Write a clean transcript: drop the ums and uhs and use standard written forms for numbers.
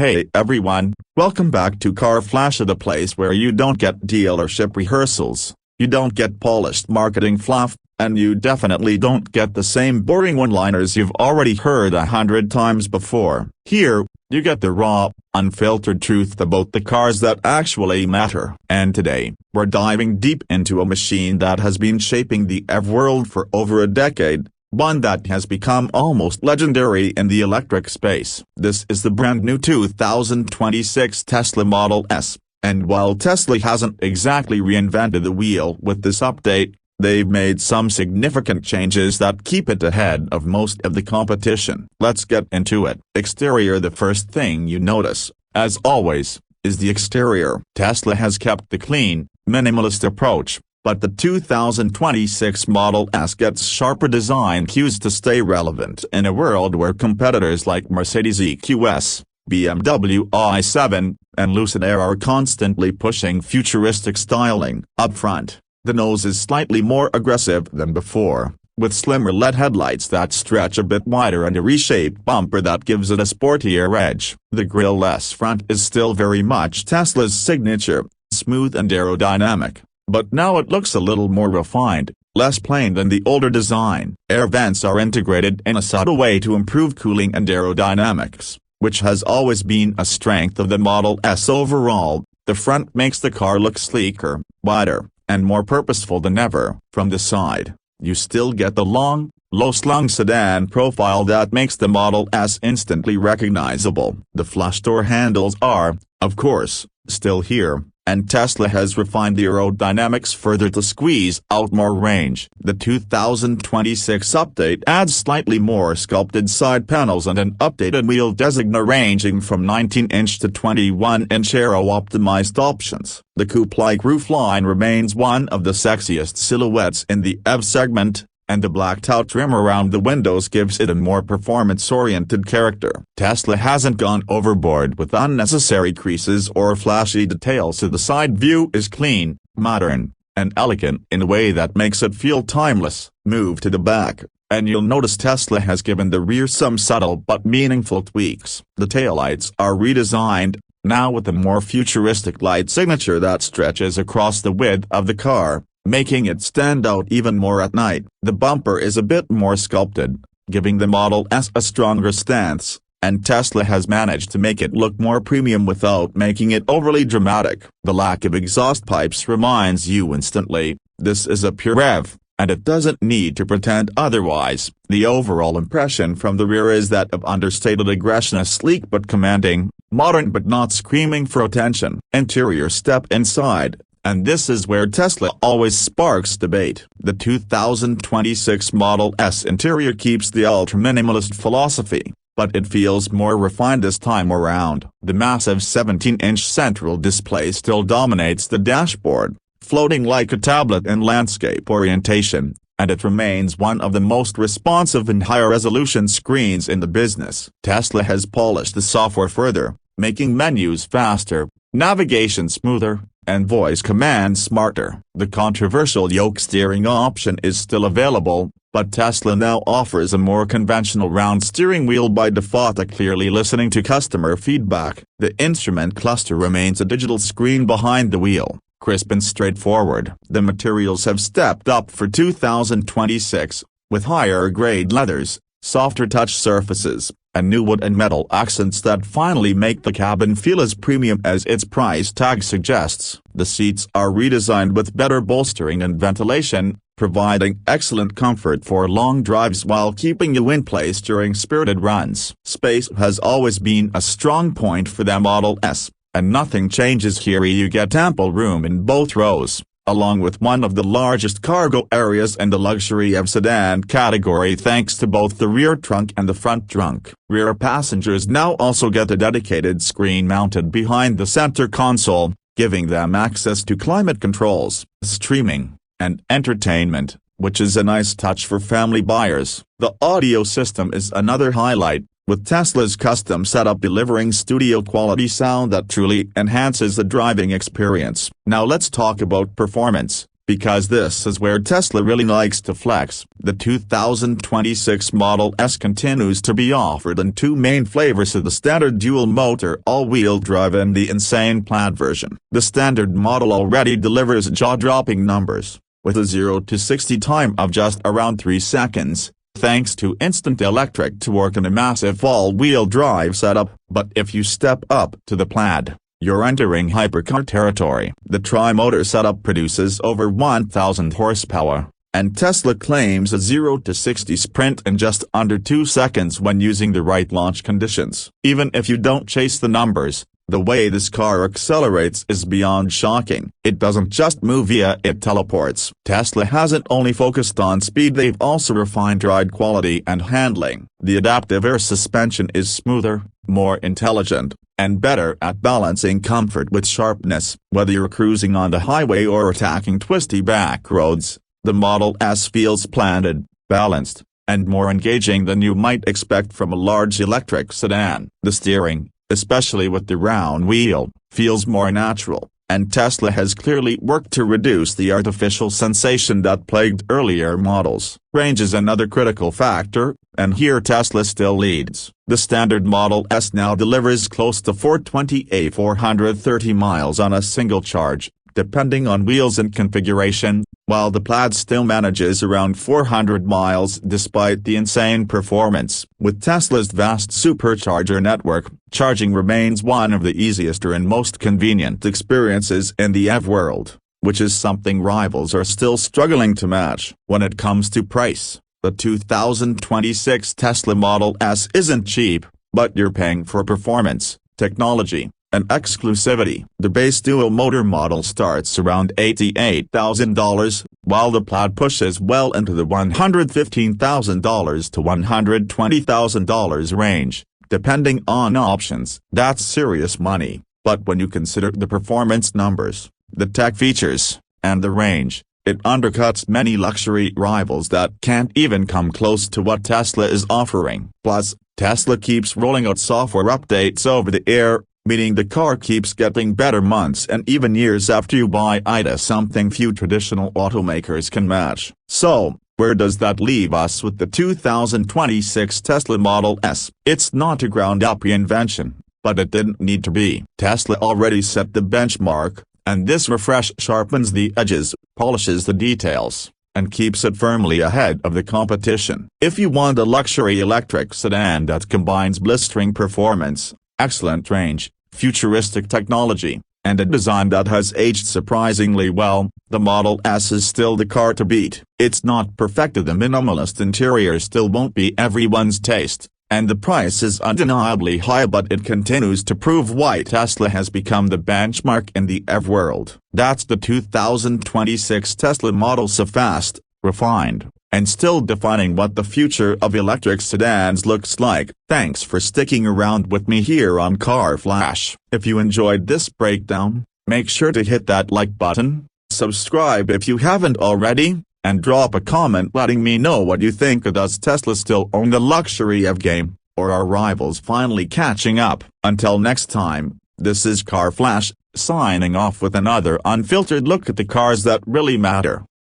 Hey everyone, welcome back to Car Flash, the place where you don't get dealership rehearsals, you don't get polished marketing fluff, and you definitely don't get the same boring one-liners you've already heard 100 times before. Here, you get the raw, unfiltered truth about the cars that actually matter. And today, we're diving deep into a machine that has been shaping the EV world for over a decade. One that has become almost legendary in the electric space. This is the brand new 2026 Tesla Model S, and while Tesla hasn't exactly reinvented the wheel with this update, they've made some significant changes that keep it ahead of most of the competition. Let's get into it. Exterior. The first thing you notice, as always, is the exterior. Tesla has kept the clean, minimalist approach, but the 2026 Model S gets sharper design cues to stay relevant in a world where competitors like Mercedes EQS, BMW i7, and Lucid Air are constantly pushing futuristic styling. Up front, the nose is slightly more aggressive than before, with slimmer LED headlights that stretch a bit wider and a reshaped bumper that gives it a sportier edge. The grille-less front is still very much Tesla's signature, smooth and aerodynamic, but now it looks a little more refined, less plain than the older design. Air vents are integrated in a subtle way to improve cooling and aerodynamics, which has always been a strength of the Model S overall. The front makes the car look sleeker, wider, and more purposeful than ever. From the side, you still get the long, low-slung sedan profile that makes the Model S instantly recognizable. The flush door handles are, of course, still here, and Tesla has refined the aerodynamics further to squeeze out more range. The 2026 update adds slightly more sculpted side panels and an updated wheel designer ranging from 19-inch to 21-inch aero-optimized options. The coupe-like roofline remains one of the sexiest silhouettes in the EV segment, and the blacked-out trim around the windows gives it a more performance-oriented character. Tesla hasn't gone overboard with unnecessary creases or flashy details, so the side view is clean, modern, and elegant in a way that makes it feel timeless. Move to the back, and you'll notice Tesla has given the rear some subtle but meaningful tweaks. The taillights are redesigned, now with a more futuristic light signature that stretches across the width of the car, making it stand out even more at night. The bumper is a bit more sculpted, giving the Model S a stronger stance, and Tesla has managed to make it look more premium without making it overly dramatic. The lack of exhaust pipes reminds you instantly, this is a pure EV, and it doesn't need to pretend otherwise. The overall impression from the rear is that of understated aggression, a sleek but commanding, modern but not screaming for attention. Interior. Step inside, and this is where Tesla always sparks debate. The 2026 Model S interior keeps the ultra-minimalist philosophy, but it feels more refined this time around. The massive 17-inch central display still dominates the dashboard, floating like a tablet in landscape orientation, and it remains one of the most responsive and higher-resolution screens in the business. Tesla has polished the software further, making menus faster, navigation smoother, and voice commands smarter. The controversial yoke steering option is still available, but Tesla now offers a more conventional round steering wheel by default, clearly listening to customer feedback. The instrument cluster remains a digital screen behind the wheel, crisp and straightforward. The materials have stepped up for 2026, with higher-grade leathers, softer touch surfaces, and new wood and metal accents that finally make the cabin feel as premium as its price tag suggests. The seats are redesigned with better bolstering and ventilation, providing excellent comfort for long drives while keeping you in place during spirited runs. Space has always been a strong point for the Model S, and nothing changes here. You get ample room in both rows, along with one of the largest cargo areas in the luxury of sedan category thanks to both the rear trunk and the front trunk. Rear passengers now also get a dedicated screen mounted behind the center console, giving them access to climate controls, streaming, and entertainment, which is a nice touch for family buyers. The audio system is another highlight, with Tesla's custom setup delivering studio-quality sound that truly enhances the driving experience. Now let's talk about performance, because this is where Tesla really likes to flex. The 2026 Model S continues to be offered in two main flavors: the standard dual-motor all-wheel drive and the insane Plaid version. The standard model already delivers jaw-dropping numbers, with a 0 to 60 time of just around 3 seconds, thanks to instant electric torque and a massive all-wheel drive setup. But if you step up to the Plaid, you're entering hypercar territory. The tri-motor setup produces over 1,000 horsepower, and Tesla claims a 0 to 60 sprint in just under 2 seconds when using the right launch conditions. Even if you don't chase the numbers, the way this car accelerates is beyond shocking. It doesn't just move via, it teleports. Tesla hasn't only focused on speed, they've also refined ride quality and handling. The adaptive air suspension is smoother, more intelligent, and better at balancing comfort with sharpness. Whether you're cruising on the highway or attacking twisty back roads, the Model S feels planted, balanced, and more engaging than you might expect from a large electric sedan. The steering, especially with the round wheel, feels more natural, and Tesla has clearly worked to reduce the artificial sensation that plagued earlier models. Range is another critical factor, and here Tesla still leads. The standard Model S now delivers close to 430 miles on a single charge, depending on wheels and configuration, while the Plaid still manages around 400 miles despite the insane performance. With Tesla's vast Supercharger network, charging remains one of the easiest and most convenient experiences in the EV world, which is something rivals are still struggling to match. When it comes to price, the 2026 Tesla Model S isn't cheap, but you're paying for performance, technology, and exclusivity. The base dual-motor model starts around $88,000, while the Plaid pushes well into the $115,000 to $120,000 range, depending on options. That's serious money, but when you consider the performance numbers, the tech features, and the range, it undercuts many luxury rivals that can't even come close to what Tesla is offering. Plus, Tesla keeps rolling out software updates over the air, meaning the car keeps getting better months and even years after you buy it, something few traditional automakers can match. So, where does that leave us with the 2026 Tesla Model S? It's not a ground-up reinvention, but it didn't need to be. Tesla already set the benchmark, and this refresh sharpens the edges, polishes the details, and keeps it firmly ahead of the competition. If you want a luxury electric sedan that combines blistering performance, excellent range, futuristic technology, and a design that has aged surprisingly well, the Model S is still the car to beat. It's not perfected, the minimalist interior still won't be everyone's taste, and the price is undeniably high, but it continues to prove why Tesla has become the benchmark in the EV world. That's the 2026 Tesla Model S, fast, refined, and still defining what the future of electric sedans looks like. Thanks for sticking around with me here on Car Flash. If you enjoyed this breakdown, make sure to hit that like button, subscribe if you haven't already, and drop a comment letting me know what you think. Does Tesla still own the luxury EV game, or are rivals finally catching up? Until next time, this is Car Flash, signing off with another unfiltered look at the cars that really matter.